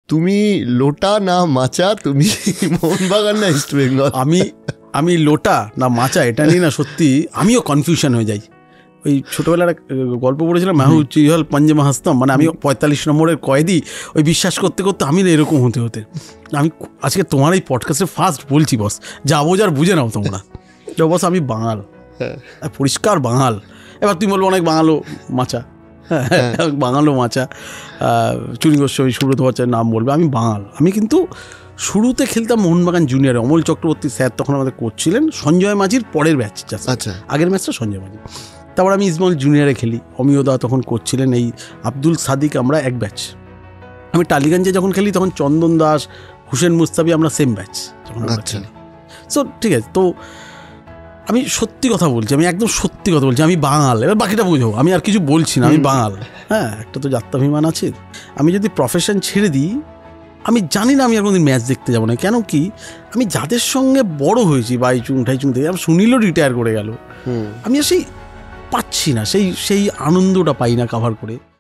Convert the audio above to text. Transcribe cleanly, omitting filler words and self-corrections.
তুমি লোটা না মাচা, তুমি মোহনবাগান না ইস্ট বেঙ্গল? আমি লোটা না মাচা এটা নিয়ে না সত্যি আমিও কনফিউশন হয়ে যাই। ওই ছোটোবেলার গল্প পড়েছিলাম মাহু চিহল পঞ্জমা হাসতাম, মানে আমি 45 নম্বরের কয়েদি, ওই বিশ্বাস করতে করতে আমি না এরকম হতে হতে আমি আজকে তোমার এই পডকাস্টে ফার্স্ট বলছি বস, যাবো যার বুঝে নাও তোমরা, বস আমি বাঙাল, পরিষ্কার বাঙাল। এবার তুমি বলবো অনেক বাঙালো মাচা, বাঙালো মাচা, চুরি গোস্বামী, সুব্রত ভট্টাচার্যের নাম বলবে, আমি বাঙাল। আমি কিন্তু শুরুতে খেলতাম মোহনবাগান জুনিয়রে, অমল চক্রবর্তী স্যার তখন আমাদের কোচ ছিলেন, সঞ্জয় মাঝির পরের ব্যাচ, আচ্ছা আগের ম্যাচটা সঞ্জয় মাঝি। তারপর আমি ইসমল জুনিয়রে খেলি, অমিয়দা তখন কোচ ছিলেন, এই আব্দুল সাদিক, আমরা এক ব্যাচ। আমি টালিগঞ্জে যখন খেলি তখন চন্দন দাস, হুসেন মুস্তাফি, আমরা সেম ব্যাচ যখন আমরা খেলি। সো ঠিক আছে, তো আমি সত্যি কথা বলছি, আমি একদম সত্যি কথা বলছি, আমি বাঙাল। এবার বাকিটা বুঝো, আমি আর কিছু বলছি না, আমি বাঙাল। হ্যাঁ, একটা তো যাত্রাভিমান আছে। আমি যদি প্রফেশন ছেড়ে দিই, আমি জানি না আমি আর কোনোদিন ম্যাচ দেখতে যাবো না। কেন কি, আমি যাদের সঙ্গে বড় হয়েছি, বাইচুং ঠাইচুং থেকে, আমি সুনীলও রিটায়ার করে গেল, আমি আর সেই পাচ্ছি না, সেই আনন্দটা পাই না কাভার করে।